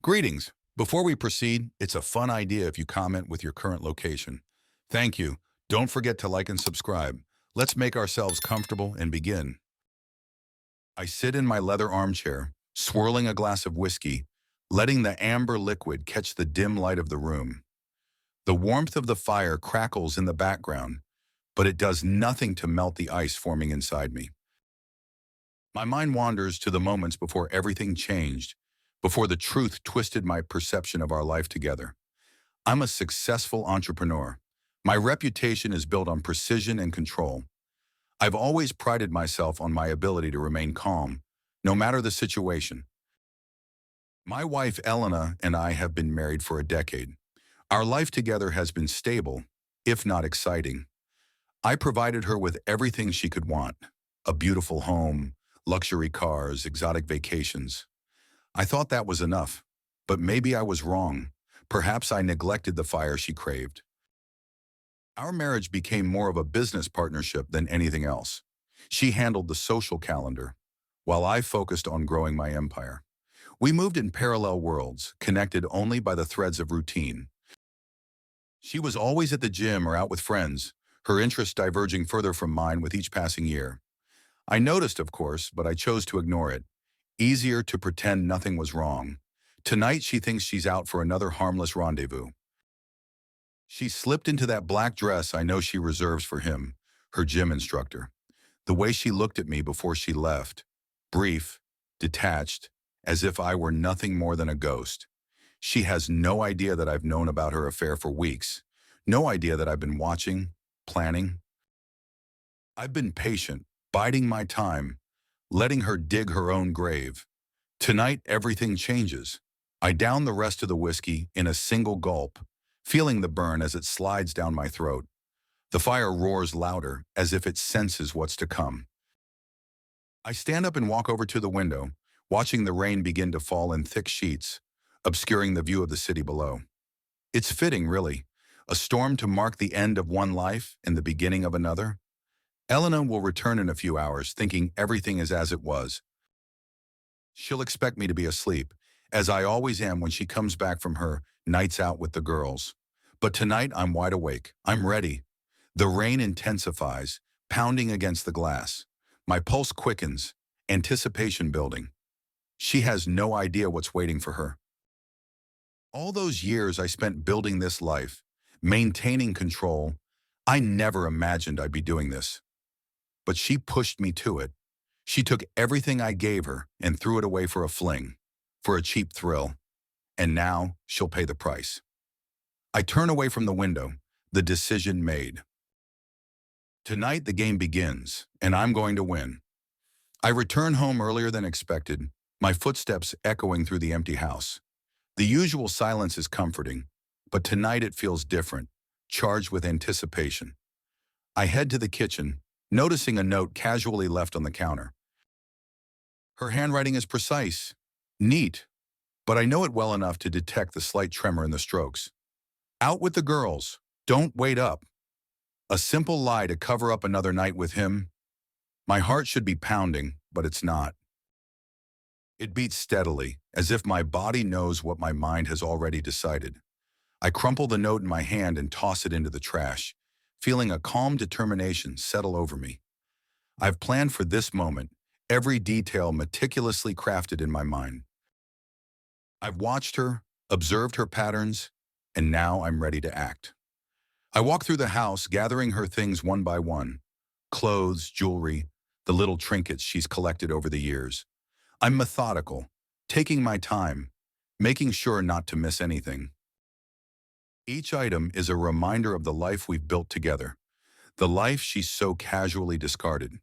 Greetings. Before we proceed, it's a fun idea if you comment with your current location. Thank you. Don't forget to like and subscribe. Let's make ourselves comfortable and begin. I sit in my leather armchair, swirling a glass of whiskey, letting the amber liquid catch the dim light of the room. The warmth of the fire crackles in the background, but it does nothing to melt the ice forming inside me. My mind wanders to the moments before everything changed, before the truth twisted my perception of our life together. I'm a successful entrepreneur. My reputation is built on precision and control. I've always prided myself on my ability to remain calm, no matter the situation. My wife Elena and I have been married for a decade. Our life together has been stable, if not exciting. I provided her with everything she could want: a beautiful home, luxury cars, exotic vacations. I thought that was enough, but maybe I was wrong. Perhaps I neglected the fire she craved. Our marriage became more of a business partnership than anything else. She handled the social calendar, while I focused on growing my empire. We moved in parallel worlds, connected only by the threads of routine. She was always at the gym or out with friends, her interests diverging further from mine with each passing year. I noticed, of course, but I chose to ignore it. Easier to pretend nothing was wrong. Tonight she thinks she's out for another harmless rendezvous. She slipped into that black dress I know she reserves for him, her gym instructor. The way she looked at me before she left, brief, detached, as if I were nothing more than a ghost. She has no idea that I've known about her affair for weeks. No idea that I've been watching, planning. I've been patient, biding my time, letting her dig her own grave. Tonight, everything changes. I down the rest of the whiskey in a single gulp, feeling the burn as it slides down my throat. The fire roars louder, as if it senses what's to come. I stand up and walk over to the window, watching the rain begin to fall in thick sheets, obscuring the view of the city below. It's fitting, really. A storm to mark the end of one life and the beginning of another. Elena will return in a few hours, thinking everything is as it was. She'll expect me to be asleep, as I always am when she comes back from her nights out with the girls. But tonight I'm wide awake. I'm ready. The rain intensifies, pounding against the glass. My pulse quickens, anticipation building. She has no idea what's waiting for her. All those years I spent building this life, maintaining control, I never imagined I'd be doing this. But she pushed me to it. She took everything I gave her and threw it away for a fling, for a cheap thrill. And now she'll pay the price. I turn away from the window, the decision made. Tonight the game begins, and I'm going to win. I return home earlier than expected, my footsteps echoing through the empty house. The usual silence is comforting, but tonight it feels different, charged with anticipation. I head to the kitchen, noticing a note casually left on the counter. Her handwriting is precise, neat, but I know it well enough to detect the slight tremor in the strokes. Out with the girls. Don't wait up. A simple lie to cover up another night with him. My heart should be pounding, but it's not. It beats steadily, as if my body knows what my mind has already decided. I crumple the note in my hand and toss it into the trash, feeling a calm determination settle over me. I've planned for this moment, every detail meticulously crafted in my mind. I've watched her, observed her patterns, and now I'm ready to act. I walk through the house, gathering her things one by one. Clothes, jewelry, the little trinkets she's collected over the years. I'm methodical, taking my time, making sure not to miss anything. Each item is a reminder of the life we've built together, the life she's so casually discarded.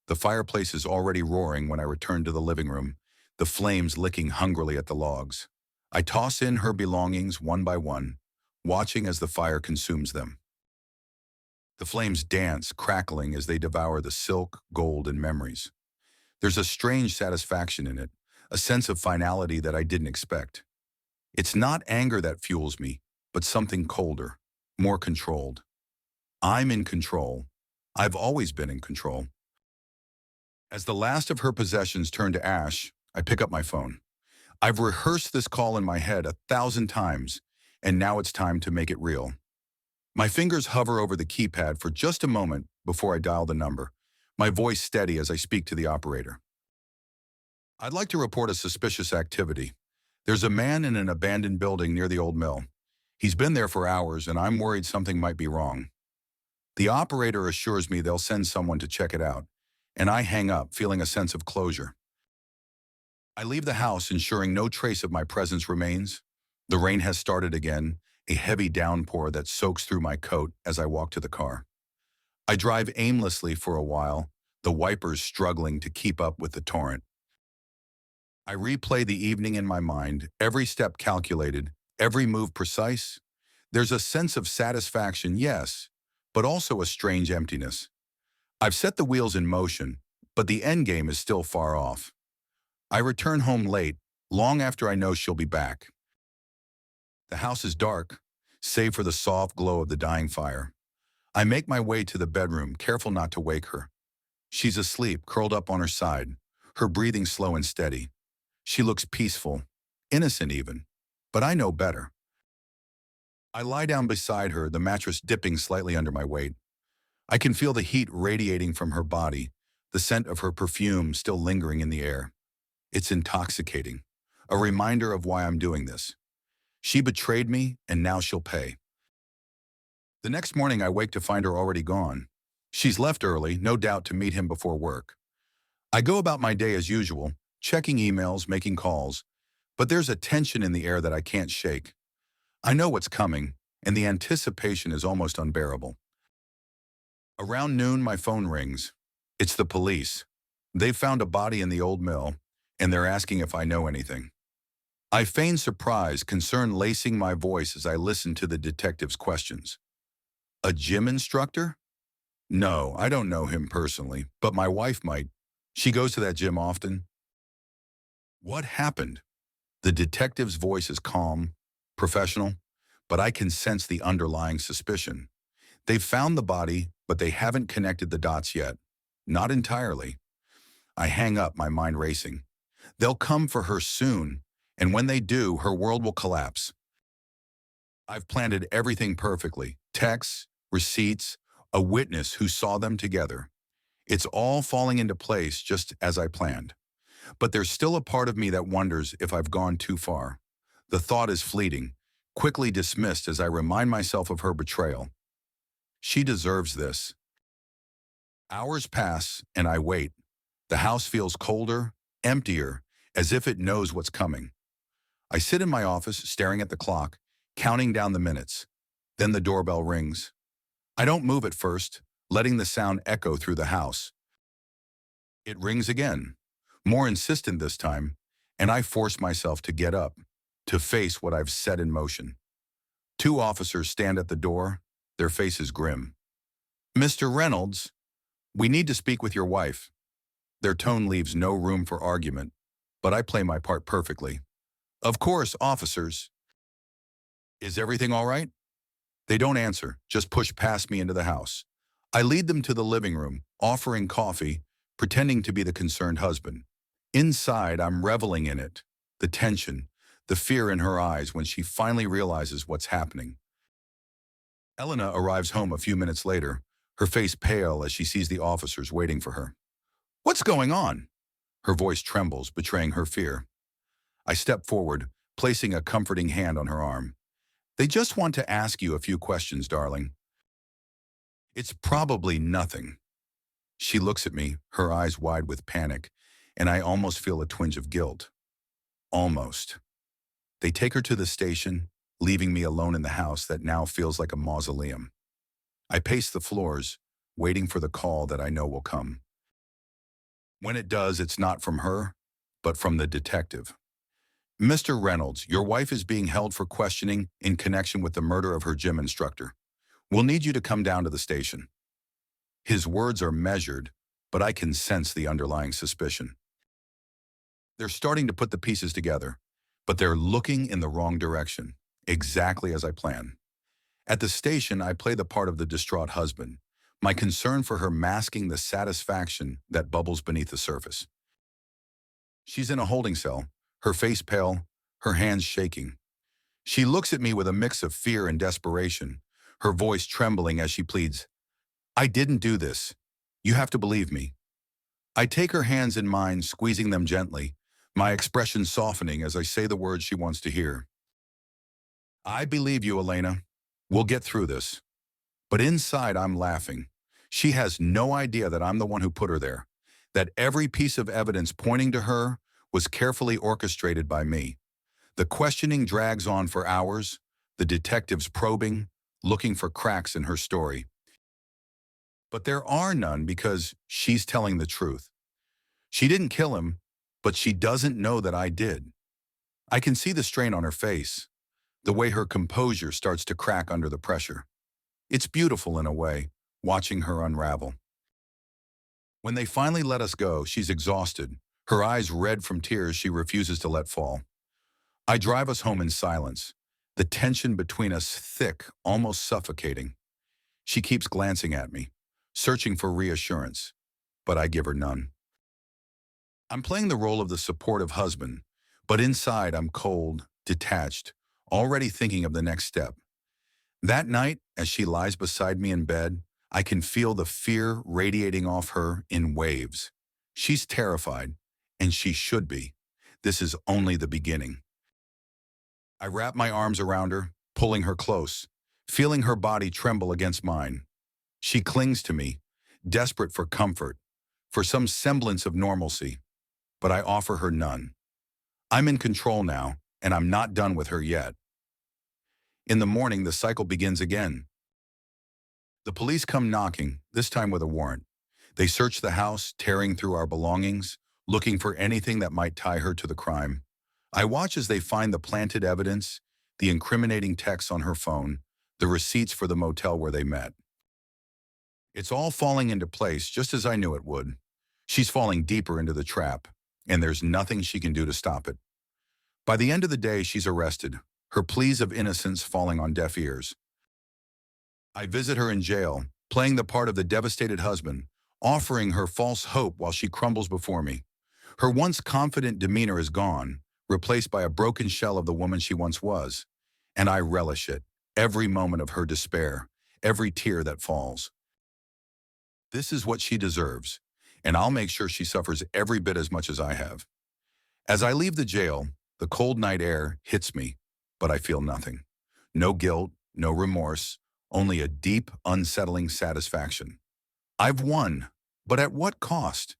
The fireplace is already roaring when I return to the living room, the flames licking hungrily at the logs. I toss in her belongings one by one, watching as the fire consumes them. The flames dance, crackling as they devour the silk, gold, and memories. There's a strange satisfaction in it, a sense of finality that I didn't expect. It's not anger that fuels me, but something colder, more controlled. I'm in control. I've always been in control. As the last of her possessions turn to ash, I pick up my phone. I've rehearsed this call in my head 1,000 times, and now it's time to make it real. My fingers hover over the keypad for just a moment before I dial the number, my voice steady as I speak to the operator. I'd like to report a suspicious activity. There's a man in an abandoned building near the old mill. He's been there for hours, and I'm worried something might be wrong. The operator assures me they'll send someone to check it out, and I hang up, feeling a sense of closure. I leave the house, ensuring no trace of my presence remains. The rain has started again, a heavy downpour that soaks through my coat as I walk to the car. I drive aimlessly for a while, the wipers struggling to keep up with the torrent. I replay the evening in my mind, every step calculated, every move precise. There's a sense of satisfaction, yes, but also a strange emptiness. I've set the wheels in motion, but the end game is still far off. I return home late, long after I know she'll be back. The house is dark, save for the soft glow of the dying fire. I make my way to the bedroom, careful not to wake her. She's asleep, curled up on her side, her breathing slow and steady. She looks peaceful, innocent even, but I know better. I lie down beside her, the mattress dipping slightly under my weight. I can feel the heat radiating from her body, the scent of her perfume still lingering in the air. It's intoxicating, a reminder of why I'm doing this. She betrayed me, and now she'll pay. The next morning, I wake to find her already gone. She's left early, no doubt to meet him before work. I go about my day as usual, checking emails, making calls, but there's a tension in the air that I can't shake. I know what's coming, and the anticipation is almost unbearable. Around noon, my phone rings. It's the police. They've found a body in the old mill, and they're asking if I know anything. I feign surprise, concern lacing my voice as I listen to the detective's questions. A gym instructor? No, I don't know him personally, but my wife might. She goes to that gym often. What happened? The detective's voice is calm, professional, but I can sense the underlying suspicion. They've found the body, but they haven't connected the dots yet. Not entirely. I hang up, my mind racing. They'll come for her soon, and when they do, her world will collapse. I've planned everything perfectly. Texts, receipts, a witness who saw them together. It's all falling into place just as I planned. But there's still a part of me that wonders if I've gone too far. The thought is fleeting, quickly dismissed as I remind myself of her betrayal. She deserves this. Hours pass, and I wait. The house feels colder, emptier, as if it knows what's coming. I sit in my office, staring at the clock, counting down the minutes. Then the doorbell rings. I don't move at first, letting the sound echo through the house. It rings again, more insistent this time, and I force myself to get up, to face what I've set in motion. Two officers stand at the door, their faces grim. "Mr. Reynolds, we need to speak with your wife." Their tone leaves no room for argument, but I play my part perfectly. "Of course, officers." "Is everything all right?" They don't answer, just push past me into the house. I lead them to the living room, offering coffee, pretending to be the concerned husband. Inside, I'm reveling in it, the tension, the fear in her eyes when she finally realizes what's happening. Elena arrives home a few minutes later, her face pale as she sees the officers waiting for her. "What's going on?" Her voice trembles, betraying her fear. I step forward, placing a comforting hand on her arm. "They just want to ask you a few questions, darling." "It's probably nothing." She looks at me, her eyes wide with panic, and I almost feel a twinge of guilt. Almost. They take her to the station, leaving me alone in the house that now feels like a mausoleum. I pace the floors, waiting for the call that I know will come. When it does, it's not from her, but from the detective. "Mr. Reynolds, your wife is being held for questioning in connection with the murder of her gym instructor. We'll need you to come down to the station." His words are measured, but I can sense the underlying suspicion. They're starting to put the pieces together, but they're looking in the wrong direction, exactly as I planned. At the station, I play the part of the distraught husband, my concern for her masking the satisfaction that bubbles beneath the surface. She's in a holding cell, her face pale, her hands shaking. She looks at me with a mix of fear and desperation, her voice trembling as she pleads, "I didn't do this. You have to believe me." I take her hands in mine, squeezing them gently, my expression softening as I say the words she wants to hear. "I believe you, Elena. We'll get through this." But inside, I'm laughing. She has no idea that I'm the one who put her there, that every piece of evidence pointing to her was carefully orchestrated by me. The questioning drags on for hours, the detectives probing, looking for cracks in her story. But there are none because she's telling the truth. She didn't kill him, but she doesn't know that I did. I can see the strain on her face, the way her composure starts to crack under the pressure. It's beautiful in a way, watching her unravel. When they finally let us go, she's exhausted, her eyes red from tears she refuses to let fall. I drive us home in silence, the tension between us thick, almost suffocating. She keeps glancing at me, searching for reassurance, but I give her none. I'm playing the role of the supportive husband, but inside I'm cold, detached, already thinking of the next step. That night, as she lies beside me in bed, I can feel the fear radiating off her in waves. She's terrified, and she should be. This is only the beginning. I wrap my arms around her, pulling her close, feeling her body tremble against mine. She clings to me, desperate for comfort, for some semblance of normalcy, but I offer her none. I'm in control now, and I'm not done with her yet. In the morning, the cycle begins again. The police come knocking, this time with a warrant. They search the house, tearing through our belongings, looking for anything that might tie her to the crime. I watch as they find the planted evidence, the incriminating texts on her phone, the receipts for the motel where they met. It's all falling into place just as I knew it would. She's falling deeper into the trap, and there's nothing she can do to stop it. By the end of the day, she's arrested, her pleas of innocence falling on deaf ears. I visit her in jail, playing the part of the devastated husband, offering her false hope while she crumbles before me. Her once confident demeanor is gone, replaced by a broken shell of the woman she once was. And I relish it, every moment of her despair, every tear that falls. This is what she deserves, and I'll make sure she suffers every bit as much as I have. As I leave the jail, the cold night air hits me, but I feel nothing. No guilt, no remorse, only a deep, unsettling satisfaction. I've won, but at what cost?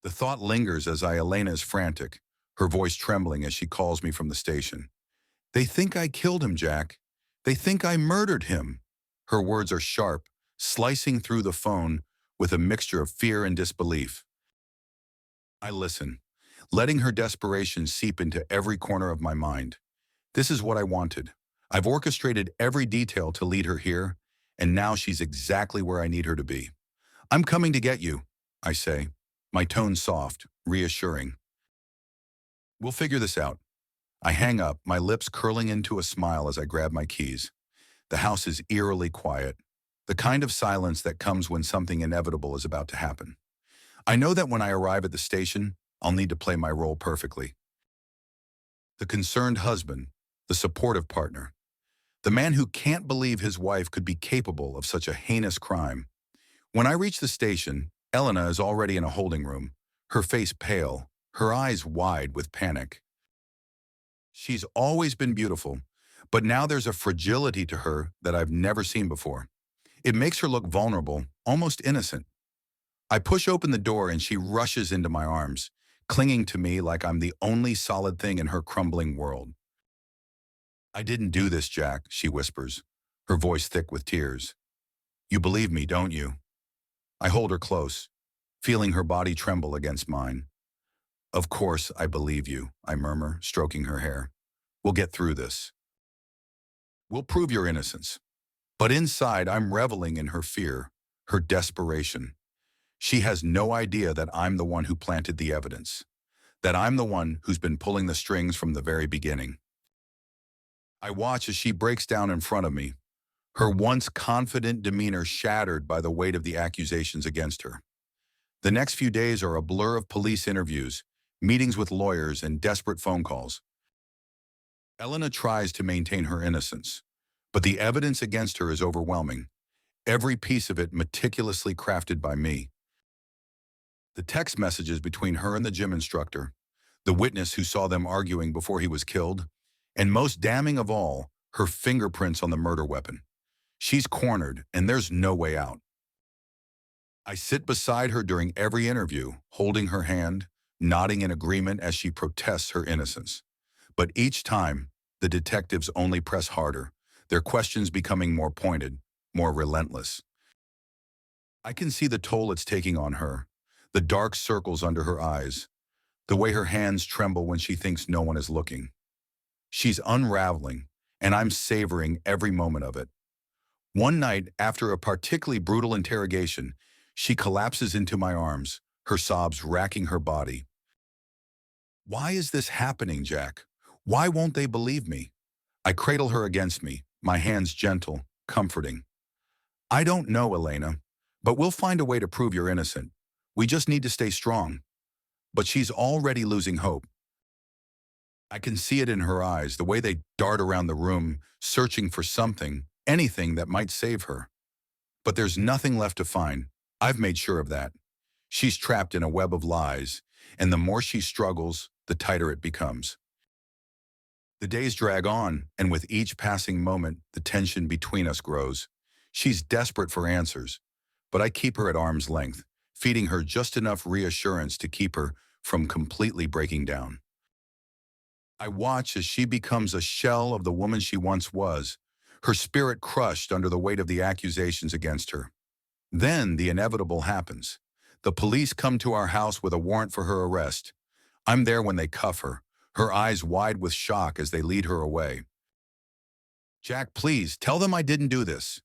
The thought lingers as Elena is frantic, her voice trembling as she calls me from the station. "They think I killed him, Jack. They think I murdered him." Her words are sharp, slicing through the phone with a mixture of fear and disbelief. I listen, letting her desperation seep into every corner of my mind. This is what I wanted. I've orchestrated every detail to lead her here, and now she's exactly where I need her to be. "I'm coming to get you," I say, my tone soft, reassuring. "We'll figure this out." I hang up, my lips curling into a smile as I grab my keys. The house is eerily quiet, the kind of silence that comes when something inevitable is about to happen. I know that when I arrive at the station, I'll need to play my role perfectly. The concerned husband, the supportive partner, the man who can't believe his wife could be capable of such a heinous crime. When I reach the station, Elena is already in a holding room, her face pale, her eyes wide with panic. She's always been beautiful, but now there's a fragility to her that I've never seen before. It makes her look vulnerable, almost innocent. I push open the door and she rushes into my arms, clinging to me like I'm the only solid thing in her crumbling world. "I didn't do this, Jack," she whispers, her voice thick with tears. "You believe me, don't you?" I hold her close, feeling her body tremble against mine. "Of course I believe you," I murmur, stroking her hair. "We'll get through this. We'll prove your innocence." But inside, I'm reveling in her fear, her desperation. She has no idea that I'm the one who planted the evidence, that I'm the one who's been pulling the strings from the very beginning. I watch as she breaks down in front of me, her once confident demeanor shattered by the weight of the accusations against her. The next few days are a blur of police interviews, meetings with lawyers, and desperate phone calls. Elena tries to maintain her innocence, but the evidence against her is overwhelming, every piece of it meticulously crafted by me. The text messages between her and the gym instructor, the witness who saw them arguing before he was killed, and most damning of all, her fingerprints on the murder weapon. She's cornered, and there's no way out. I sit beside her during every interview, holding her hand, nodding in agreement as she protests her innocence. But each time, the detectives only press harder, their questions becoming more pointed, more relentless. I can see the toll it's taking on her, the dark circles under her eyes, the way her hands tremble when she thinks no one is looking. She's unraveling, and I'm savoring every moment of it. One night, after a particularly brutal interrogation, she collapses into my arms, her sobs racking her body. "Why is this happening, Jack? Why won't they believe me?" I cradle her against me, my hands gentle, comforting. "I don't know, Elena, but we'll find a way to prove you're innocent. We just need to stay strong." But she's already losing hope. I can see it in her eyes, the way they dart around the room, searching for something, anything that might save her. But there's nothing left to find. I've made sure of that. She's trapped in a web of lies, and the more she struggles, the tighter it becomes. The days drag on, and with each passing moment, the tension between us grows. She's desperate for answers, but I keep her at arm's length, feeding her just enough reassurance to keep her from completely breaking down. I watch as she becomes a shell of the woman she once was, her spirit crushed under the weight of the accusations against her. Then the inevitable happens. The police come to our house with a warrant for her arrest. I'm there when they cuff her eyes wide with shock as they lead her away. "Jack, please, tell them I didn't do this."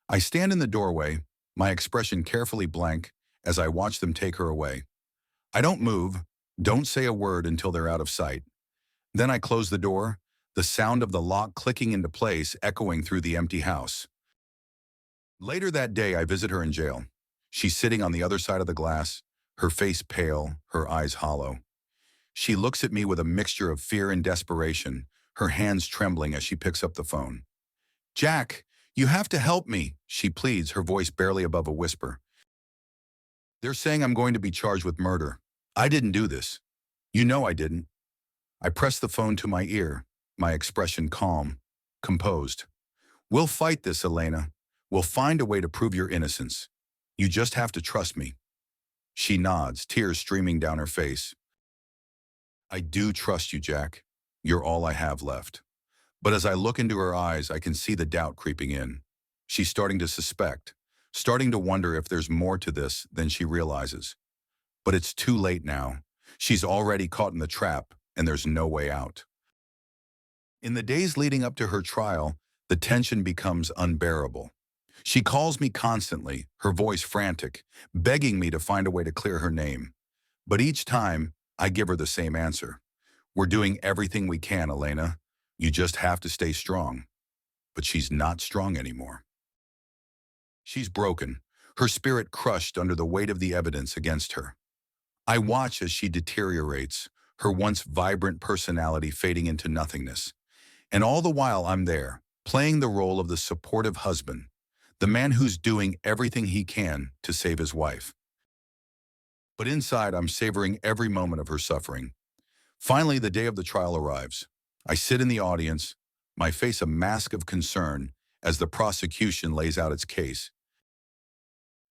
I stand in the doorway, my expression carefully blank, as I watch them take her away. I don't move, don't say a word until they're out of sight. Then I close the door, the sound of the lock clicking into place echoing through the empty house. Later that day, I visit her in jail. She's sitting on the other side of the glass, her face pale, her eyes hollow. She looks at me with a mixture of fear and desperation, her hands trembling as she picks up the phone. "Jack, you have to help me," she pleads, her voice barely above a whisper. "They're saying I'm going to be charged with murder. I didn't do this. You know I didn't." I press the phone to my ear, my expression calm, composed. "We'll fight this, Elena. We'll find a way to prove your innocence. You just have to trust me." She nods, tears streaming down her face. "I do trust you, Jack. You're all I have left." But as I look into her eyes, I can see the doubt creeping in. She's starting to suspect, starting to wonder if there's more to this than she realizes. But it's too late now. She's already caught in the trap, and there's no way out. In the days leading up to her trial, the tension becomes unbearable. She calls me constantly, her voice frantic, begging me to find a way to clear her name. But each time, I give her the same answer. "We're doing everything we can, Elena. You just have to stay strong." But she's not strong anymore. She's broken, her spirit crushed under the weight of the evidence against her. I watch as she deteriorates, her once vibrant personality fading into nothingness. And all the while I'm there, playing the role of the supportive husband, the man who's doing everything he can to save his wife. But inside, I'm savoring every moment of her suffering. Finally, the day of the trial arrives. I sit in the audience, my face a mask of concern as the prosecution lays out its case.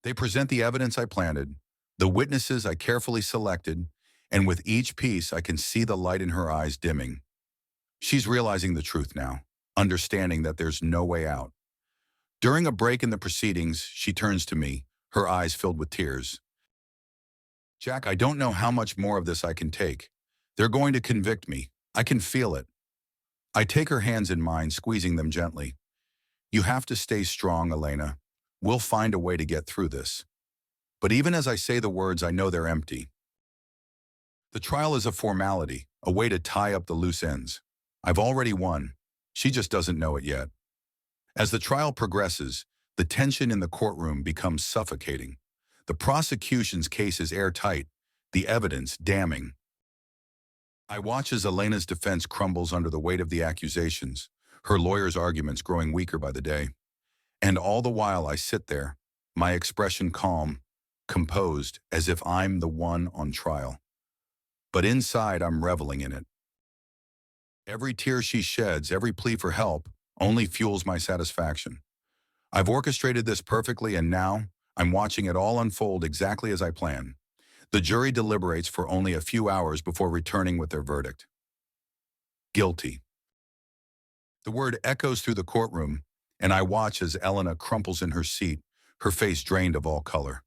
They present the evidence I planted, the witnesses I carefully selected, and with each piece I can see the light in her eyes dimming. She's realizing the truth now, understanding that there's no way out. During a break in the proceedings, she turns to me, her eyes filled with tears. "Jack, I don't know how much more of this I can take. They're going to convict me. I can feel it." I take her hands in mine, squeezing them gently. "You have to stay strong, Elena. We'll find a way to get through this." But even as I say the words, I know they're empty. The trial is a formality, a way to tie up the loose ends. I've already won. She just doesn't know it yet. As the trial progresses, the tension in the courtroom becomes suffocating. The prosecution's case is airtight, the evidence damning. I watch as Elena's defense crumbles under the weight of the accusations, her lawyer's arguments growing weaker by the day. And all the while I sit there, my expression calm, composed, as if I'm the one on trial. But inside, I'm reveling in it. Every tear she sheds, every plea for help, only fuels my satisfaction. I've orchestrated this perfectly, and now I'm watching it all unfold exactly as I planned. The jury deliberates for only a few hours before returning with their verdict. Guilty. The word echoes through the courtroom, and I watch as Elena crumples in her seat, her face drained of all color.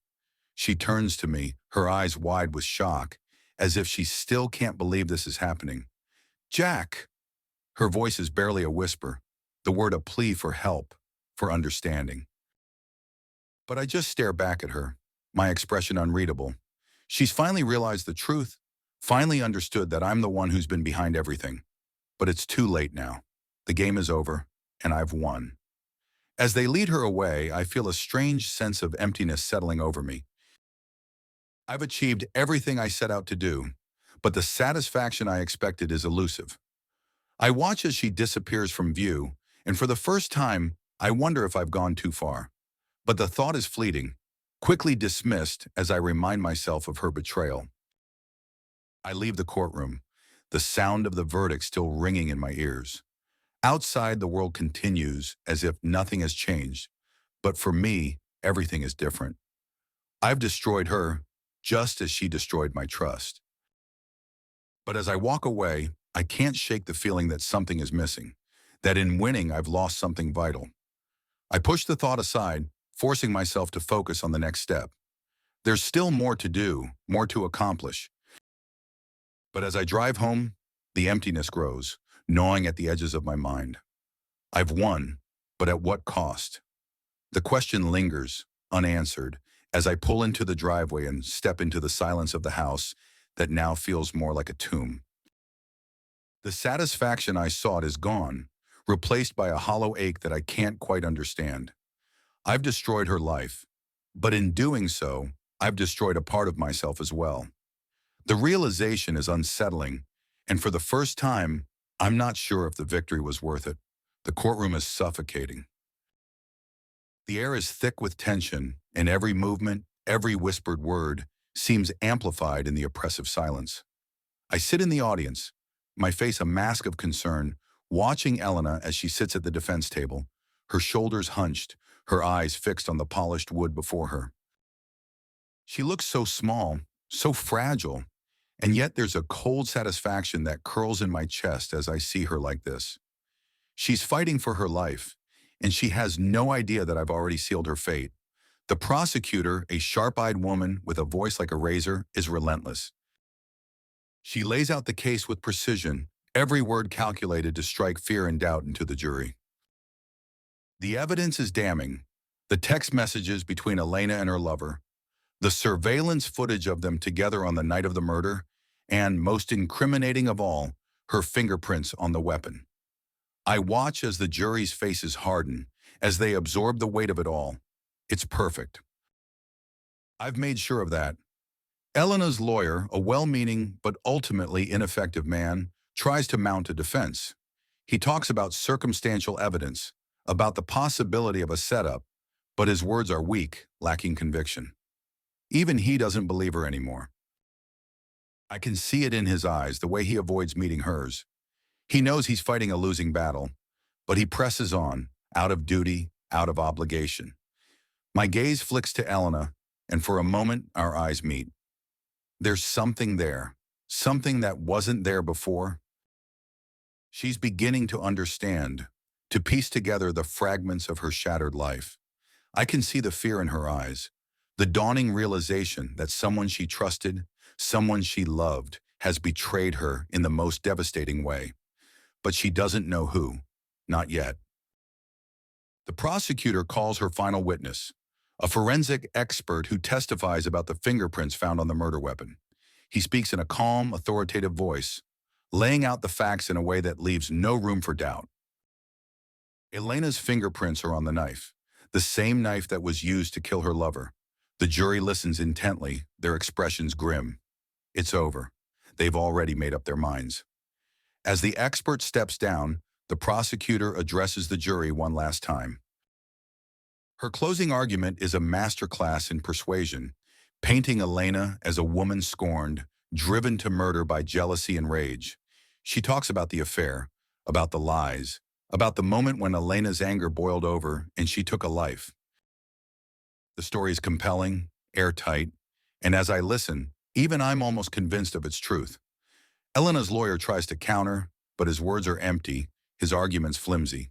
She turns to me, her eyes wide with shock, as if she still can't believe this is happening. Jack! Her voice is barely a whisper, the word a plea for help, for understanding. But I just stare back at her, my expression unreadable. She's finally realized the truth, finally understood that I'm the one who's been behind everything. But it's too late now. The game is over, and I've won. As they lead her away, I feel a strange sense of emptiness settling over me. I've achieved everything I set out to do, but the satisfaction I expected is elusive. I watch as she disappears from view, and for the first time, I wonder if I've gone too far. But the thought is fleeting, quickly dismissed as I remind myself of her betrayal. I leave the courtroom, the sound of the verdict still ringing in my ears. Outside, the world continues as if nothing has changed, but for me, everything is different. I've destroyed her, just as she destroyed my trust. But as I walk away, I can't shake the feeling that something is missing, that in winning I've lost something vital. I push the thought aside, forcing myself to focus on the next step. There's still more to do, more to accomplish. But as I drive home, the emptiness grows, gnawing at the edges of my mind. I've won, but at what cost? The question lingers, unanswered, as I pull into the driveway and step into the silence of the house that now feels more like a tomb. The satisfaction I sought is gone, replaced by a hollow ache that I can't quite understand. I've destroyed her life, but in doing so, I've destroyed a part of myself as well. The realization is unsettling, and for the first time, I'm not sure if the victory was worth it. The courtroom is suffocating. The air is thick with tension, and every movement, every whispered word, seems amplified in the oppressive silence. I sit in the audience, my face a mask of concern, watching Elena as she sits at the defense table, her shoulders hunched, her eyes fixed on the polished wood before her. She looks so small, so fragile, and yet there's a cold satisfaction that curls in my chest as I see her like this. She's fighting for her life, and she has no idea that I've already sealed her fate. The prosecutor, a sharp-eyed woman with a voice like a razor, is relentless. She lays out the case with precision, every word calculated to strike fear and doubt into the jury. The evidence is damning. The text messages between Elena and her lover, the surveillance footage of them together on the night of the murder, and, most incriminating of all, her fingerprints on the weapon. I watch as the jury's faces harden, as they absorb the weight of it all. It's perfect. I've made sure of that. Elena's lawyer, a well-meaning but ultimately ineffective man, tries to mount a defense. He talks about circumstantial evidence, about the possibility of a setup, but his words are weak, lacking conviction. Even he doesn't believe her anymore. I can see it in his eyes, the way he avoids meeting hers. He knows he's fighting a losing battle, but he presses on, out of duty, out of obligation. My gaze flicks to Elena, and for a moment our eyes meet. There's something there, something that wasn't there before. She's beginning to understand, to piece together the fragments of her shattered life. I can see the fear in her eyes, the dawning realization that someone she trusted, someone she loved, has betrayed her in the most devastating way. But she doesn't know who, not yet. The prosecutor calls her final witness, a forensic expert who testifies about the fingerprints found on the murder weapon. He speaks in a calm, authoritative voice, laying out the facts in a way that leaves no room for doubt. Elena's fingerprints are on the knife, the same knife that was used to kill her lover. The jury listens intently, their expressions grim. It's over. They've already made up their minds. As the expert steps down, the prosecutor addresses the jury one last time. Her closing argument is a masterclass in persuasion, painting Elena as a woman scorned, driven to murder by jealousy and rage. She talks about the affair, about the lies, about the moment when Elena's anger boiled over and she took a life. The story is compelling, airtight, and as I listen, even I'm almost convinced of its truth. Elena's lawyer tries to counter, but his words are empty, his arguments flimsy.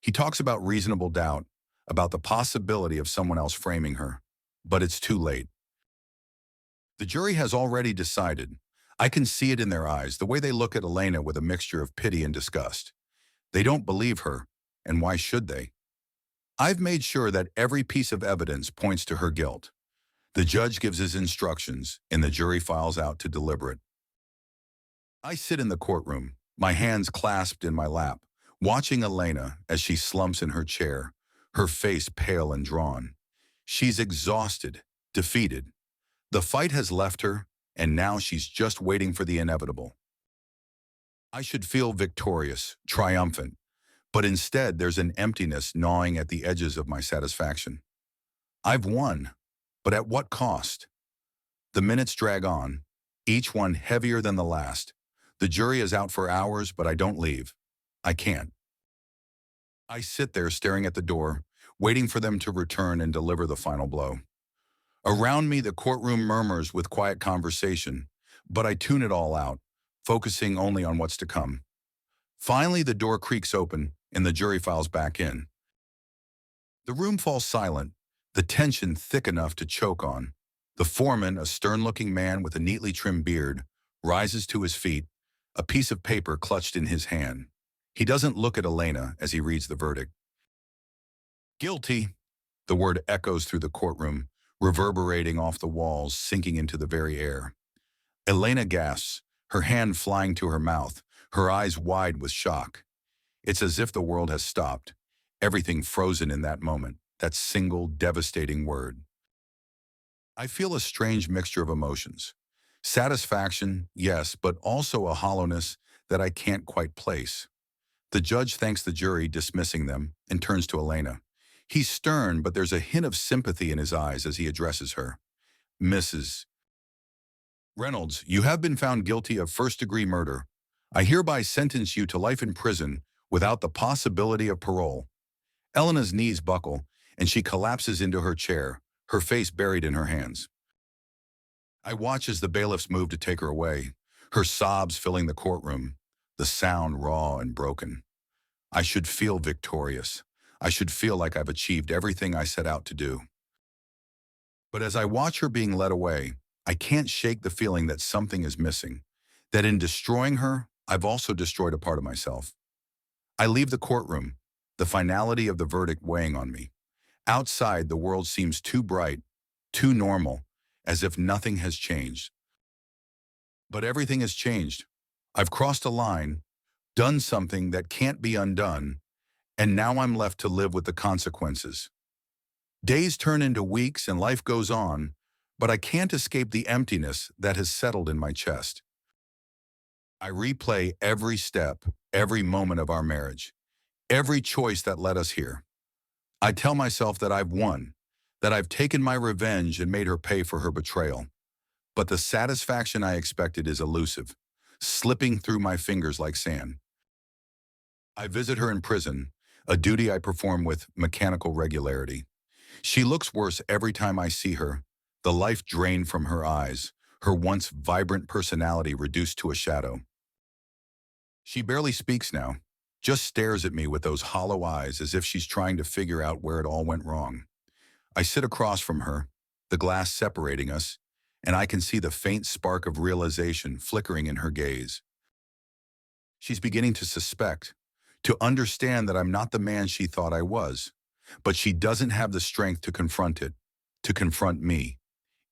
He talks about reasonable doubt, about the possibility of someone else framing her. But it's too late. The jury has already decided. I can see it in their eyes, the way they look at Elena with a mixture of pity and disgust. They don't believe her, and why should they? I've made sure that every piece of evidence points to her guilt. The judge gives his instructions, and the jury files out to deliberate. I sit in the courtroom, my hands clasped in my lap, watching Elena as she slumps in her chair, her face pale and drawn. She's exhausted, defeated. The fight has left her, and now she's just waiting for the inevitable. I should feel victorious, triumphant, but instead there's an emptiness gnawing at the edges of my satisfaction. I've won, but at what cost? The minutes drag on, each one heavier than the last. The jury is out for hours, but I don't leave. I can't. I sit there staring at the door, waiting for them to return and deliver the final blow. Around me, the courtroom murmurs with quiet conversation, but I tune it all out, focusing only on what's to come. Finally, the door creaks open, and the jury files back in. The room falls silent, the tension thick enough to choke on. The foreman, a stern-looking man with a neatly trimmed beard, rises to his feet, a piece of paper clutched in his hand. He doesn't look at Elena as he reads the verdict. Guilty, the word echoes through the courtroom, reverberating off the walls, sinking into the very air. Elena gasps, her hand flying to her mouth, her eyes wide with shock. It's as if the world has stopped, everything frozen in that moment, that single devastating word. I feel a strange mixture of emotions. Satisfaction, yes, but also a hollowness that I can't quite place. The judge thanks the jury, dismissing them, and turns to Elena. He's stern, but there's a hint of sympathy in his eyes as he addresses her. Mrs. Reynolds, you have been found guilty of first-degree murder. I hereby sentence you to life in prison without the possibility of parole. Elena's knees buckle, and she collapses into her chair, her face buried in her hands. I watch as the bailiffs move to take her away, her sobs filling the courtroom, the sound raw and broken. I should feel victorious. I should feel like I've achieved everything I set out to do. But as I watch her being led away, I can't shake the feeling that something is missing, that in destroying her, I've also destroyed a part of myself. I leave the courtroom, the finality of the verdict weighing on me. Outside, the world seems too bright, too normal, as if nothing has changed. But everything has changed. I've crossed a line, done something that can't be undone, and now I'm left to live with the consequences. Days turn into weeks and life goes on, but I can't escape the emptiness that has settled in my chest. I replay every step, every moment of our marriage, every choice that led us here. I tell myself that I've won, that I've taken my revenge and made her pay for her betrayal. But the satisfaction I expected is elusive, slipping through my fingers like sand. I visit her in prison, a duty I perform with mechanical regularity. She looks worse every time I see her, the life drained from her eyes, her once vibrant personality reduced to a shadow. She barely speaks now, just stares at me with those hollow eyes as if she's trying to figure out where it all went wrong. I sit across from her, the glass separating us, and I can see the faint spark of realization flickering in her gaze. She's beginning to suspect, to understand that I'm not the man she thought I was, but she doesn't have the strength to confront it, to confront me.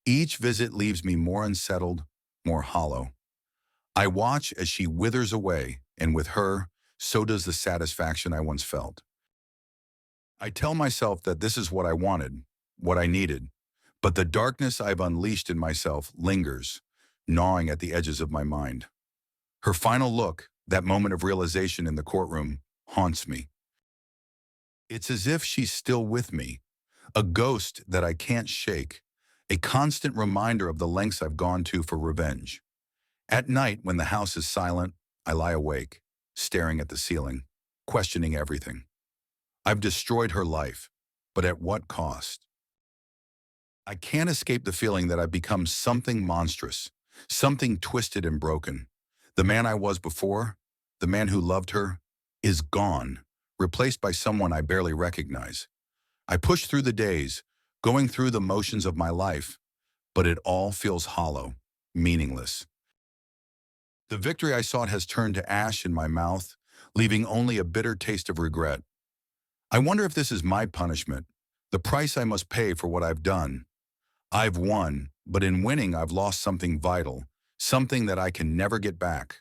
Each visit leaves me more unsettled, more hollow. I watch as she withers away, and with her, so does the satisfaction I once felt. I tell myself that this is what I wanted, what I needed, but the darkness I've unleashed in myself lingers, gnawing at the edges of my mind. Her final look, that moment of realization in the courtroom, haunts me. It's as if she's still with me, a ghost that I can't shake, a constant reminder of the lengths I've gone to for revenge. At night, when the house is silent, I lie awake, staring at the ceiling, questioning everything. I've destroyed her life, but at what cost? I can't escape the feeling that I've become something monstrous, something twisted and broken. The man I was before, the man who loved her, is gone, replaced by someone I barely recognize. I push through the days, going through the motions of my life, but it all feels hollow, meaningless. The victory I sought has turned to ash in my mouth, leaving only a bitter taste of regret. I wonder if this is my punishment, the price I must pay for what I've done. I've won, but in winning I've lost something vital, something that I can never get back.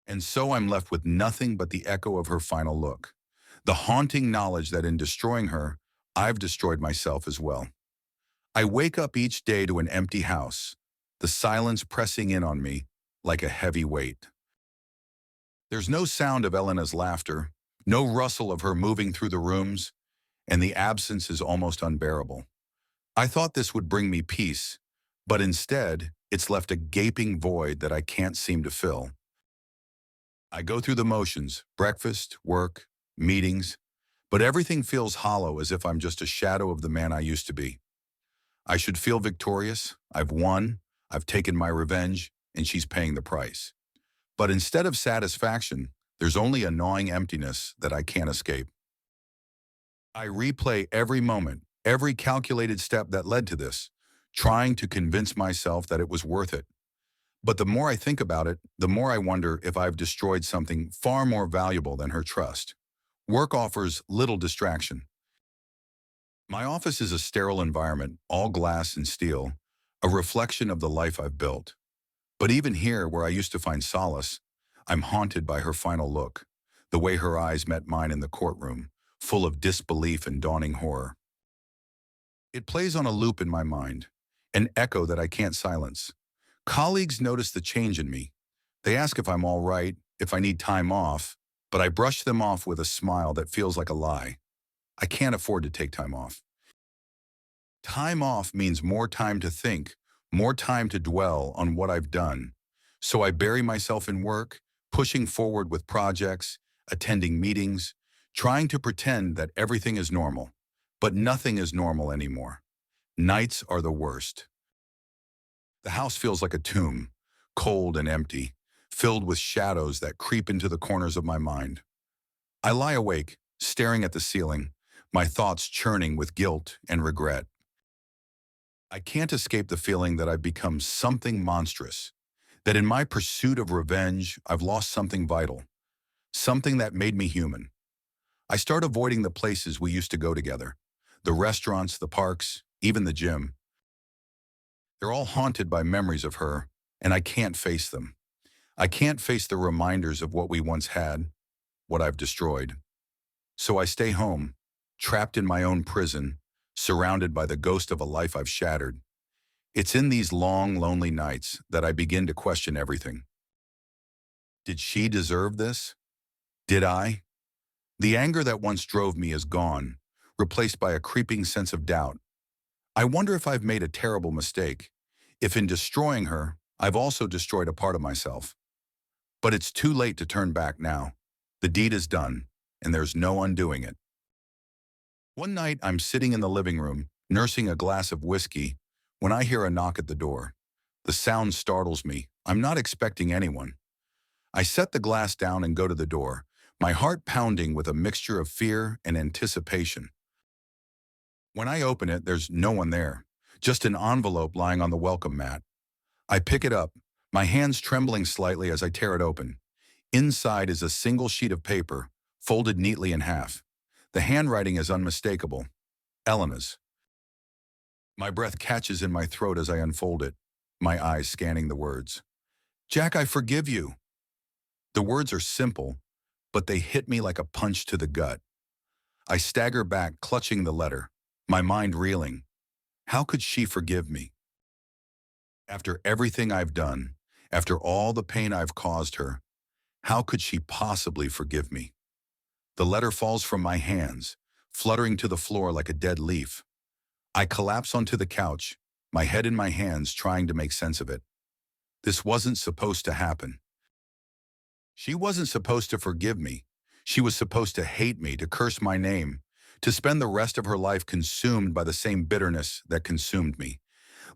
And so I'm left with nothing but the echo of her final look, the haunting knowledge that in destroying her, I've destroyed myself as well. I wake up each day to an empty house, the silence pressing in on me like a heavy weight. There's no sound of Elena's laughter, no rustle of her moving through the rooms, and the absence is almost unbearable. I thought this would bring me peace, but instead, it's left a gaping void that I can't seem to fill. I go through the motions, breakfast, work, meetings, but everything feels hollow as if I'm just a shadow of the man I used to be. I should feel victorious, I've won, I've taken my revenge, and she's paying the price. But instead of satisfaction, there's only a gnawing emptiness that I can't escape. I replay every moment, every calculated step that led to this, trying to convince myself that it was worth it. But the more I think about it, the more I wonder if I've destroyed something far more valuable than her trust. Work offers little distraction. My office is a sterile environment, all glass and steel, a reflection of the life I've built. But even here, where I used to find solace, I'm haunted by her final look, the way her eyes met mine in the courtroom, full of disbelief and dawning horror. It plays on a loop in my mind, an echo that I can't silence. Colleagues notice the change in me. They ask if I'm all right, if I need time off, but I brush them off with a smile that feels like a lie. I can't afford to take time off. Time off means more time to think, more time to dwell on what I've done. So I bury myself in work, pushing forward with projects, attending meetings, trying to pretend that everything is normal. But nothing is normal anymore. Nights are the worst. The house feels like a tomb, cold and empty, filled with shadows that creep into the corners of my mind. I lie awake, staring at the ceiling, my thoughts churning with guilt and regret. I can't escape the feeling that I've become something monstrous, that in my pursuit of revenge, I've lost something vital, something that made me human. I start avoiding the places we used to go together, the restaurants, the parks, even the gym. They're all haunted by memories of her, and I can't face them. I can't face the reminders of what we once had, what I've destroyed. So I stay home, trapped in my own prison, surrounded by the ghost of a life I've shattered. It's in these long, lonely nights that I begin to question everything. Did she deserve this? Did I? The anger that once drove me is gone, replaced by a creeping sense of doubt. I wonder if I've made a terrible mistake, if in destroying her, I've also destroyed a part of myself. But it's too late to turn back now. The deed is done, and there's no undoing it. One night, I'm sitting in the living room, nursing a glass of whiskey, when I hear a knock at the door. The sound startles me. I'm not expecting anyone. I set the glass down and go to the door, my heart pounding with a mixture of fear and anticipation. When I open it, there's no one there, just an envelope lying on the welcome mat. I pick it up, my hands trembling slightly as I tear it open. Inside is a single sheet of paper, folded neatly in half. The handwriting is unmistakable. Elena's. My breath catches in my throat as I unfold it, my eyes scanning the words. Jack, I forgive you. The words are simple, but they hit me like a punch to the gut. I stagger back, clutching the letter, my mind reeling. How could she forgive me? After everything I've done, after all the pain I've caused her, how could she possibly forgive me? The letter falls from my hands, fluttering to the floor like a dead leaf. I collapse onto the couch, my head in my hands trying to make sense of it. This wasn't supposed to happen. She wasn't supposed to forgive me. She was supposed to hate me, to curse my name, to spend the rest of her life consumed by the same bitterness that consumed me.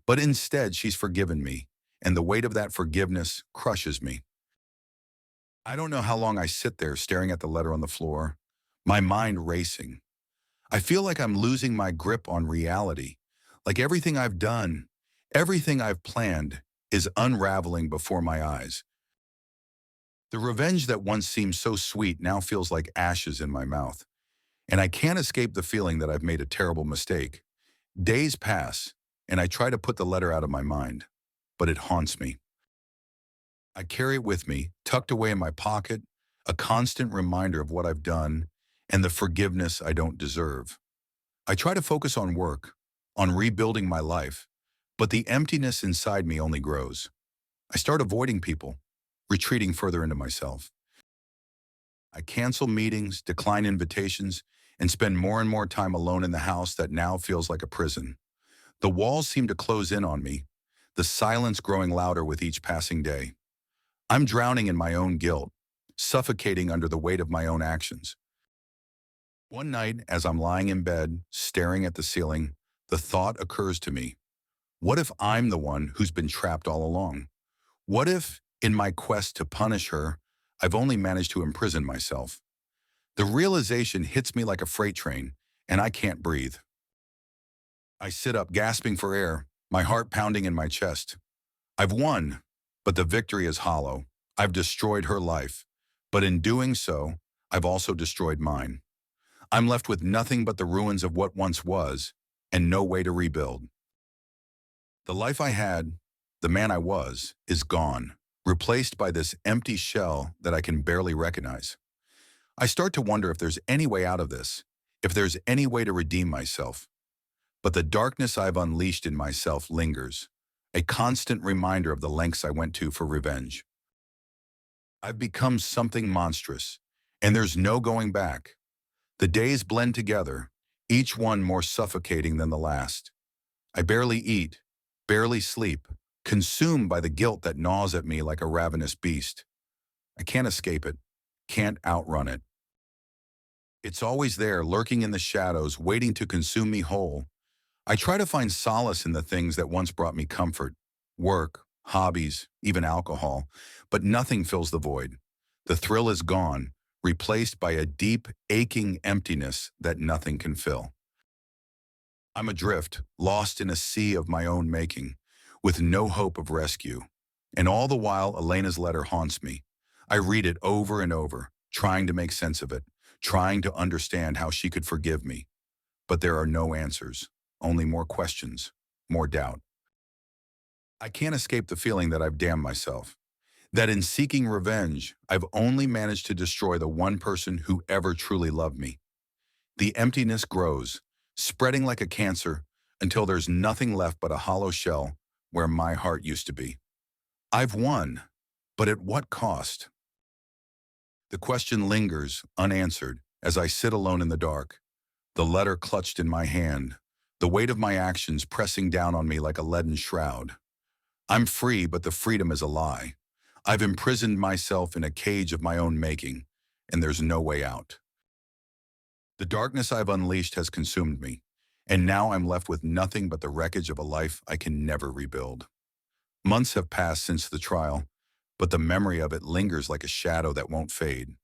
But instead, she's forgiven me, and the weight of that forgiveness crushes me. I don't know how long I sit there staring at the letter on the floor, my mind racing. I feel like I'm losing my grip on reality, like everything I've done, everything I've planned is unraveling before my eyes. The revenge that once seemed so sweet now feels like ashes in my mouth, and I can't escape the feeling that I've made a terrible mistake. Days pass, and I try to put the letter out of my mind, but it haunts me. I carry it with me, tucked away in my pocket, a constant reminder of what I've done and the forgiveness I don't deserve. I try to focus on work, on rebuilding my life, but the emptiness inside me only grows. I start avoiding people, retreating further into myself. I cancel meetings, decline invitations, and spend more and more time alone in the house that now feels like a prison. The walls seem to close in on me, the silence growing louder with each passing day. I'm drowning in my own guilt, suffocating under the weight of my own actions. One night, as I'm lying in bed, staring at the ceiling, the thought occurs to me, what if I'm the one who's been trapped all along? What if, in my quest to punish her, I've only managed to imprison myself? The realization hits me like a freight train, and I can't breathe. I sit up, gasping for air, my heart pounding in my chest. I've won, but the victory is hollow. I've destroyed her life, but in doing so, I've also destroyed mine. I'm left with nothing but the ruins of what once was, and no way to rebuild. The life I had, the man I was, is gone, replaced by this empty shell that I can barely recognize. I start to wonder if there's any way out of this, if there's any way to redeem myself. But the darkness I've unleashed in myself lingers, a constant reminder of the lengths I went to for revenge. I've become something monstrous, and there's no going back. The days blend together, each one more suffocating than the last. I barely eat, barely sleep, consumed by the guilt that gnaws at me like a ravenous beast. I can't escape it, can't outrun it. It's always there, lurking in the shadows, waiting to consume me whole. I try to find solace in the things that once brought me comfort, work, hobbies, even alcohol, but nothing fills the void. The thrill is gone, replaced by a deep, aching emptiness that nothing can fill. I'm adrift, lost in a sea of my own making, with no hope of rescue. And all the while, Elena's letter haunts me. I read it over and over, trying to make sense of it, trying to understand how she could forgive me. But there are no answers, only more questions, more doubt. I can't escape the feeling that I've damned myself, that in seeking revenge, I've only managed to destroy the one person who ever truly loved me. The emptiness grows, spreading like a cancer until there's nothing left but a hollow shell where my heart used to be. I've won, but at what cost? The question lingers, unanswered, as I sit alone in the dark, the letter clutched in my hand, the weight of my actions pressing down on me like a leaden shroud. I'm free, but the freedom is a lie. I've imprisoned myself in a cage of my own making, and there's no way out. The darkness I've unleashed has consumed me, and now I'm left with nothing but the wreckage of a life I can never rebuild. Months have passed since the trial, but the memory of it lingers like a shadow that won't fade.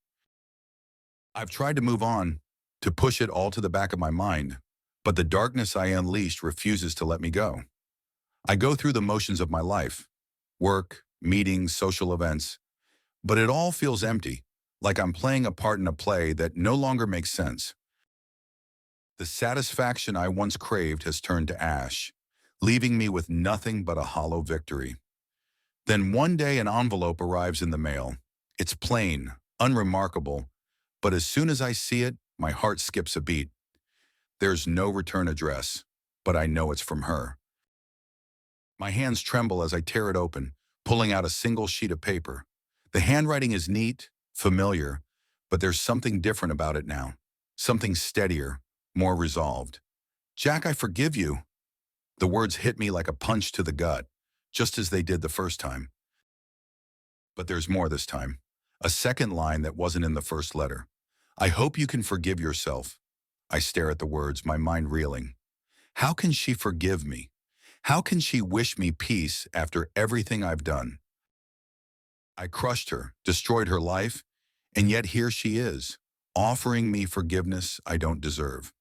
I've tried to move on, to push it all to the back of my mind, but the darkness I unleashed refuses to let me go. I go through the motions of my life, work, meetings, social events, but it all feels empty, like I'm playing a part in a play that no longer makes sense. The satisfaction I once craved has turned to ash, leaving me with nothing but a hollow victory. Then one day an envelope arrives in the mail. It's plain, unremarkable, but as soon as I see it, my heart skips a beat. There's no return address, but I know it's from her. My hands tremble as I tear it open, pulling out a single sheet of paper. The handwriting is neat, familiar, but there's something different about it now. Something steadier, more resolved. Jack, I forgive you. The words hit me like a punch to the gut, just as they did the first time. But there's more this time. A second line that wasn't in the first letter. I hope you can forgive yourself. I stare at the words, my mind reeling. How can she forgive me? How can she wish me peace after everything I've done? I crushed her, destroyed her life, and yet here she is, offering me forgiveness I don't deserve.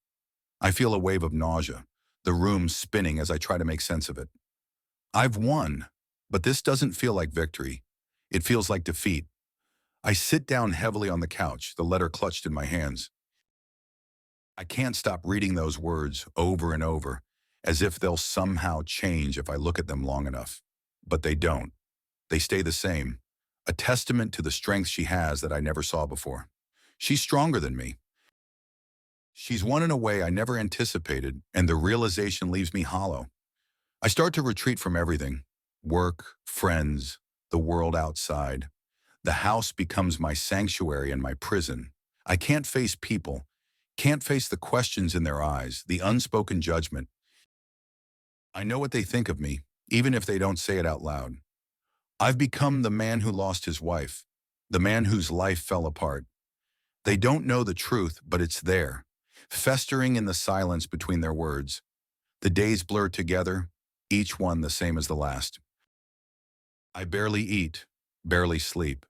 I feel a wave of nausea, the room spinning as I try to make sense of it. I've won, but this doesn't feel like victory. It feels like defeat. I sit down heavily on the couch, the letter clutched in my hands. I can't stop reading those words over and over, as if they'll somehow change if I look at them long enough. But they don't. They stay the same, a testament to the strength she has that I never saw before. She's stronger than me. She's won in a way I never anticipated, and the realization leaves me hollow. I start to retreat from everything. Work, friends, the world outside. The house becomes my sanctuary and my prison. I can't face people, can't face the questions in their eyes, the unspoken judgment. I know what they think of me, even if they don't say it out loud. I've become the man who lost his wife, the man whose life fell apart. They don't know the truth, but it's there, festering in the silence between their words. The days blur together, each one the same as the last. I barely eat, barely sleep.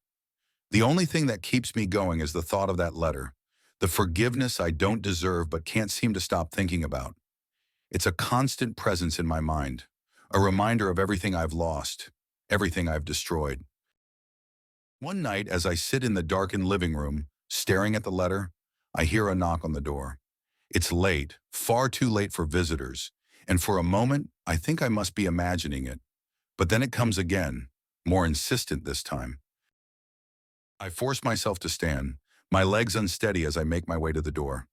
The only thing that keeps me going is the thought of that letter, the forgiveness I don't deserve but can't seem to stop thinking about. It's a constant presence in my mind, a reminder of everything I've lost, everything I've destroyed. One night, as I sit in the darkened living room, staring at the letter, I hear a knock on the door. It's late, far too late for visitors, and for a moment, I think I must be imagining it. But then it comes again, more insistent this time. I force myself to stand, my legs unsteady as I make my way to the door.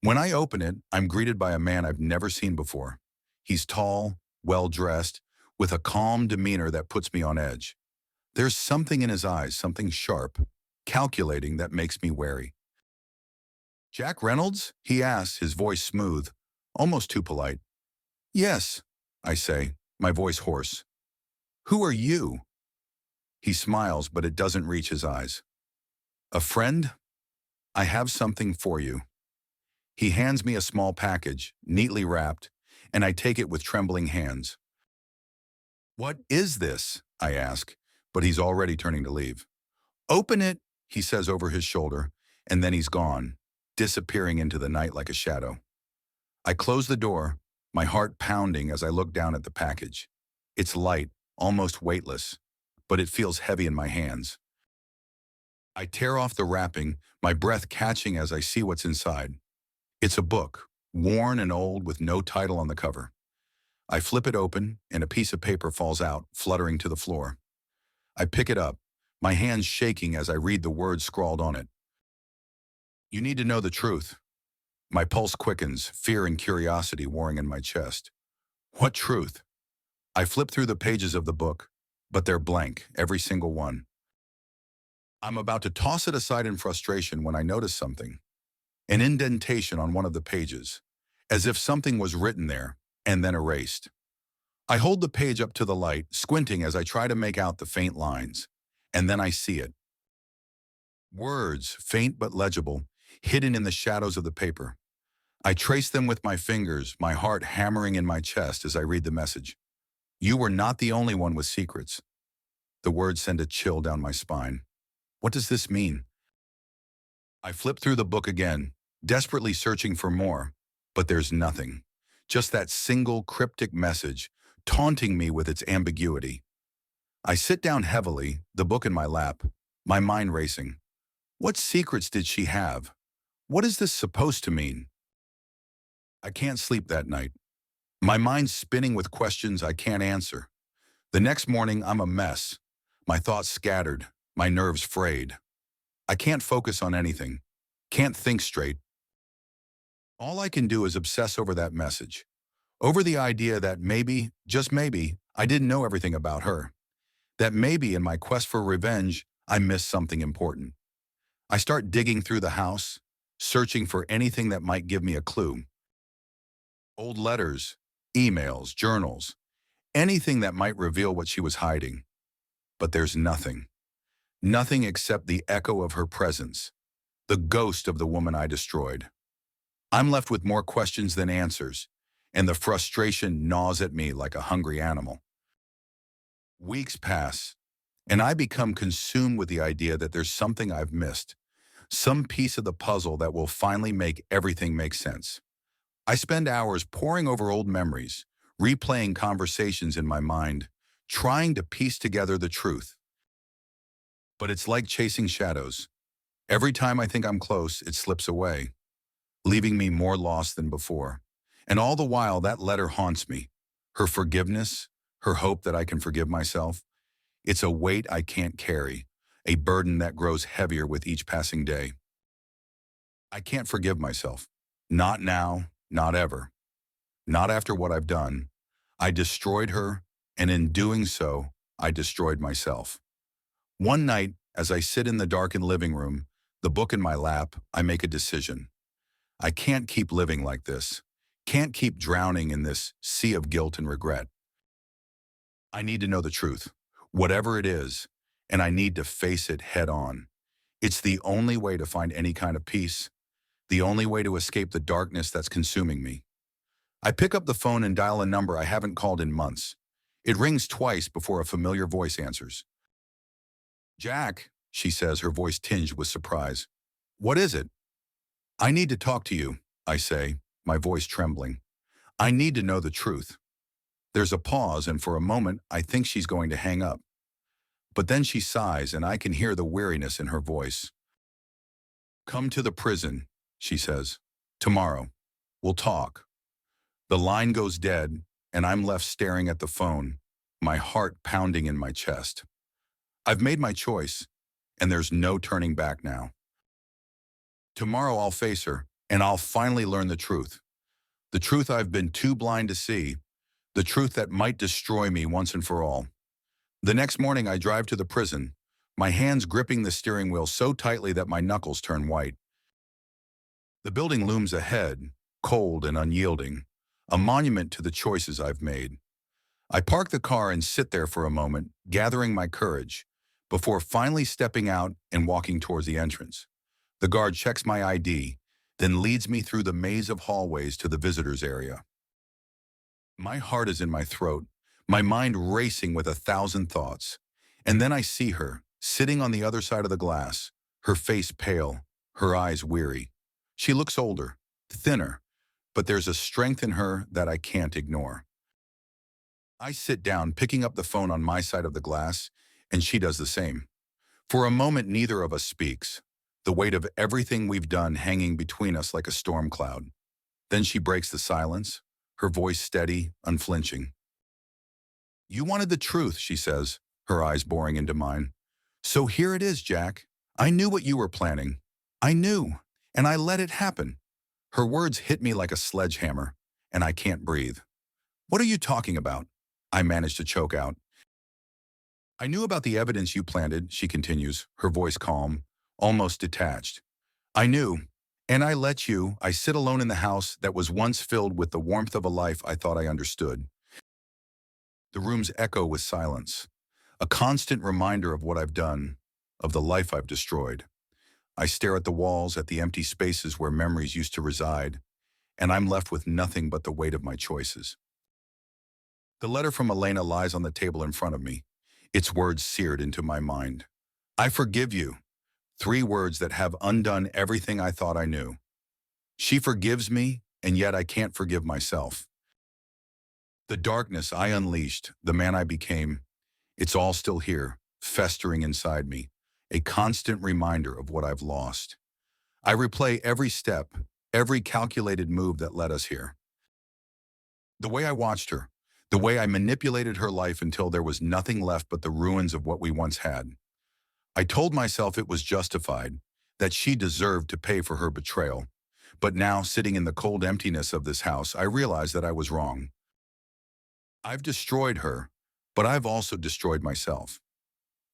When I open it, I'm greeted by a man I've never seen before. He's tall, well-dressed, with a calm demeanor that puts me on edge. There's something in his eyes, something sharp, calculating that makes me wary. Jack Reynolds? He asks, his voice smooth, almost too polite. Yes, I say, my voice hoarse. Who are you? He smiles, but it doesn't reach his eyes. A friend? I have something for you. He hands me a small package, neatly wrapped, and I take it with trembling hands. What is this? I ask, but he's already turning to leave. Open it, he says over his shoulder, and then he's gone, disappearing into the night like a shadow. I close the door, my heart pounding as I look down at the package. It's light, almost weightless, but it feels heavy in my hands. I tear off the wrapping, my breath catching as I see what's inside. It's a book, worn and old with no title on the cover. I flip it open, and a piece of paper falls out, fluttering to the floor. I pick it up, my hands shaking as I read the words scrawled on it. You need to know the truth. My pulse quickens, fear and curiosity warring in my chest. What truth? I flip through the pages of the book, but they're blank, every single one. I'm about to toss it aside in frustration when I notice something. An indentation on one of the pages, as if something was written there and then erased. I hold the page up to the light, squinting as I try to make out the faint lines, and then I see it. Words, faint but legible, hidden in the shadows of the paper. I trace them with my fingers, my heart hammering in my chest as I read the message. You were not the only one with secrets. The words send a chill down my spine. What does this mean? I flip through the book again, desperately searching for more, but there's nothing. Just that single cryptic message, taunting me with its ambiguity. I sit down heavily, the book in my lap, my mind racing. What secrets did she have? What is this supposed to mean? I can't sleep that night. My mind's spinning with questions I can't answer. The next morning, I'm a mess. My thoughts scattered, my nerves frayed. I can't focus on anything, can't think straight. All I can do is obsess over that message, over the idea that maybe, just maybe, I didn't know everything about her. That maybe in my quest for revenge, I missed something important. I start digging through the house, searching for anything that might give me a clue. Old letters, emails, journals, anything that might reveal what she was hiding. But there's nothing. Nothing except the echo of her presence, the ghost of the woman I destroyed. I'm left with more questions than answers, and the frustration gnaws at me like a hungry animal. Weeks pass, and I become consumed with the idea that there's something I've missed, some piece of the puzzle that will finally make everything make sense. I spend hours poring over old memories, replaying conversations in my mind, trying to piece together the truth. But it's like chasing shadows. Every time I think I'm close, it slips away, leaving me more lost than before. And all the while, that letter haunts me. Her forgiveness, her hope that I can forgive myself. It's a weight I can't carry, a burden that grows heavier with each passing day. I can't forgive myself. Not now, not ever. Not after what I've done. I destroyed her, and in doing so, I destroyed myself. One night, as I sit in the darkened living room, the book in my lap, I make a decision. I can't keep living like this. Can't keep drowning in this sea of guilt and regret. I need to know the truth, whatever it is, and I need to face it head on. It's the only way to find any kind of peace, the only way to escape the darkness that's consuming me. I pick up the phone and dial a number I haven't called in months. It rings twice before a familiar voice answers. "Jack," she says, her voice tinged with surprise. "What is it?" "I need to talk to you," I say, my voice trembling. "I need to know the truth." There's a pause, and for a moment, I think she's going to hang up. But then she sighs, and I can hear the weariness in her voice. "Come to the prison," she says. "Tomorrow. We'll talk." The line goes dead, and I'm left staring at the phone, my heart pounding in my chest. I've made my choice, and there's no turning back now. Tomorrow I'll face her, and I'll finally learn the truth. The truth I've been too blind to see, the truth that might destroy me once and for all. The next morning I drive to the prison, my hands gripping the steering wheel so tightly that my knuckles turn white. The building looms ahead, cold and unyielding, a monument to the choices I've made. I park the car and sit there for a moment, gathering my courage, before finally stepping out and walking towards the entrance. The guard checks my ID, then leads me through the maze of hallways to the visitors area. My heart is in my throat, my mind racing with 1,000 thoughts. And then I see her, sitting on the other side of the glass, her face pale, her eyes weary. She looks older, thinner, but there's a strength in her that I can't ignore. I sit down, picking up the phone on my side of the glass, and she does the same. For a moment, neither of us speaks, the weight of everything we've done hanging between us like a storm cloud. Then she breaks the silence, her voice steady, unflinching. "You wanted the truth," she says, her eyes boring into mine. "So here it is, Jack. I knew what you were planning. I knew, and I let it happen." Her words hit me like a sledgehammer, and I can't breathe. "What are you talking about?" I manage to choke out. "I knew about the evidence you planted," she continues, her voice calm, almost detached. "I knew, and I let you. I sit alone in the house that was once filled with the warmth of a life I thought I understood." The rooms echo with silence, a constant reminder of what I've done, of the life I've destroyed. I stare at the walls, at the empty spaces where memories used to reside, and I'm left with nothing but the weight of my choices. The letter from Elena lies on the table in front of me, its words seared into my mind. "I forgive you." 3 words that have undone everything I thought I knew. She forgives me, and yet I can't forgive myself. The darkness I unleashed, the man I became, it's all still here, festering inside me, a constant reminder of what I've lost. I replay every step, every calculated move that led us here. The way I watched her, the way I manipulated her life until there was nothing left but the ruins of what we once had. I told myself it was justified, that she deserved to pay for her betrayal. But now, sitting in the cold emptiness of this house, I realize that I was wrong. I've destroyed her, but I've also destroyed myself.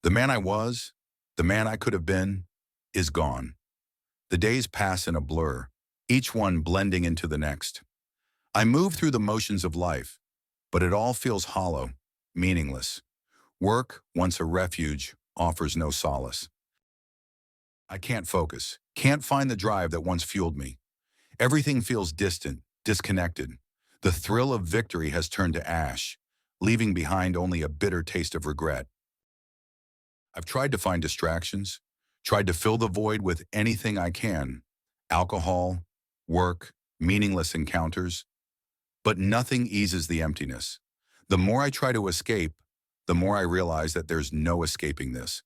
The man I was, the man I could have been, is gone. The days pass in a blur, each one blending into the next. I move through the motions of life, but it all feels hollow, meaningless. Work, once a refuge, offers no solace. I can't focus, can't find the drive that once fueled me. Everything feels distant, disconnected. The thrill of victory has turned to ash, leaving behind only a bitter taste of regret. I've tried to find distractions, tried to fill the void with anything I can. Alcohol, work, meaningless encounters. But nothing eases the emptiness. The more I try to escape, the more I realize that there's no escaping this.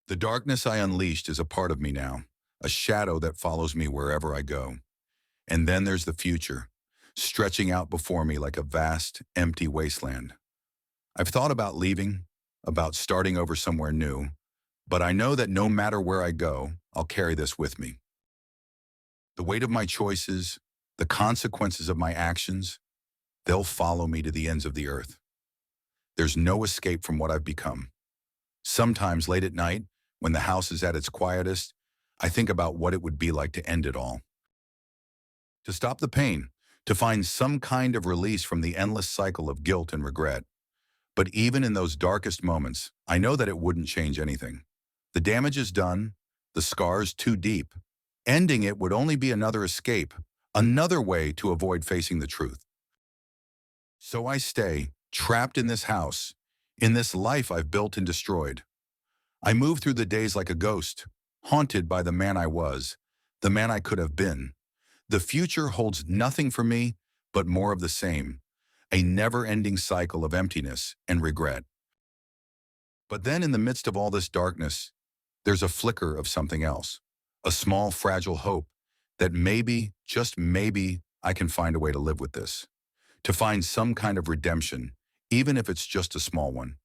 The darkness I unleashed is a part of me now, a shadow that follows me wherever I go. And then there's the future, stretching out before me like a vast, empty wasteland. I've thought about leaving, about starting over somewhere new, but I know that no matter where I go, I'll carry this with me. The weight of my choices, the consequences of my actions, they'll follow me to the ends of the earth. There's no escape from what I've become. Sometimes late at night, when the house is at its quietest, I think about what it would be like to end it all. To stop the pain, to find some kind of release from the endless cycle of guilt and regret. But even in those darkest moments, I know that it wouldn't change anything. The damage is done, the scars too deep. Ending it would only be another escape, another way to avoid facing the truth. So I stay, trapped in this house, in this life I've built and destroyed. I move through the days like a ghost, haunted by the man I was, the man I could have been. The future holds nothing for me but more of the same, a never-ending cycle of emptiness and regret. But then in the midst of all this darkness, there's a flicker of something else, a small, fragile hope that maybe, just maybe, I can find a way to live with this, to find some kind of redemption, even if it's just a small one.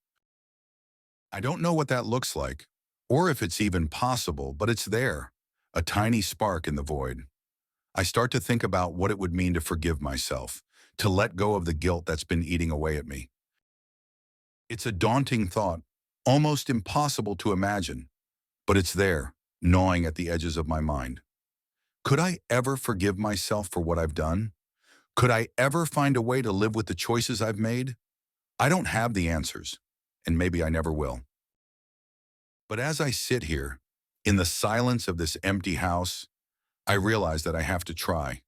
I don't know what that looks like, or if it's even possible, but it's there, a tiny spark in the void. I start to think about what it would mean to forgive myself, to let go of the guilt that's been eating away at me. It's a daunting thought, almost impossible to imagine, but it's there, gnawing at the edges of my mind. Could I ever forgive myself for what I've done? Could I ever find a way to live with the choices I've made? I don't have the answers, and maybe I never will. But as I sit here, in the silence of this empty house, I realize that I have to try.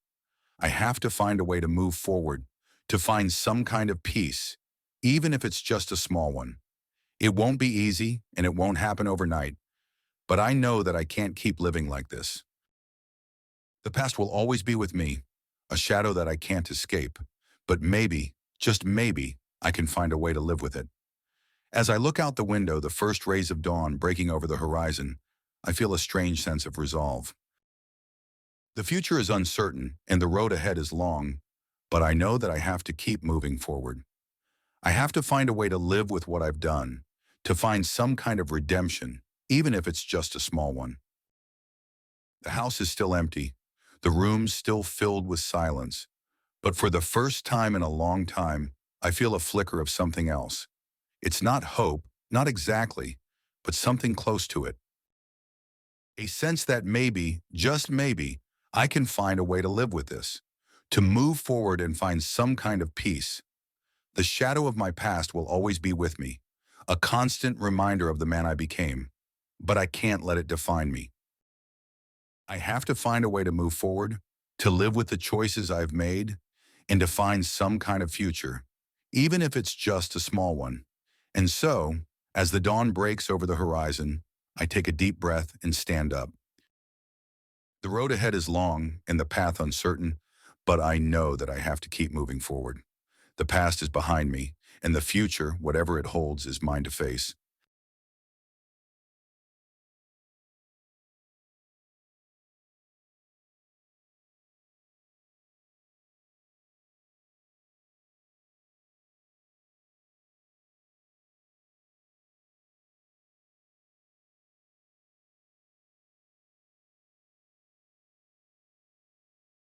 I have to find a way to move forward, to find some kind of peace, even if it's just a small one. It won't be easy, and it won't happen overnight, but I know that I can't keep living like this. The past will always be with me, a shadow that I can't escape, but maybe, just maybe, I can find a way to live with it. As I look out the window, the first rays of dawn breaking over the horizon, I feel a strange sense of resolve. The future is uncertain, and the road ahead is long, but I know that I have to keep moving forward. I have to find a way to live with what I've done, to find some kind of redemption, even if it's just a small one. The house is still empty, the room's still filled with silence, but for the first time in a long time, I feel a flicker of something else. It's not hope, not exactly, but something close to it. A sense that maybe, just maybe, I can find a way to live with this, to move forward and find some kind of peace. The shadow of my past will always be with me, a constant reminder of the man I became, but I can't let it define me. I have to find a way to move forward, to live with the choices I've made, and to find some kind of future, even if it's just a small one. And so, as the dawn breaks over the horizon, I take a deep breath and stand up. The road ahead is long and the path uncertain, but I know that I have to keep moving forward. The past is behind me, and the future, whatever it holds, is mine to face.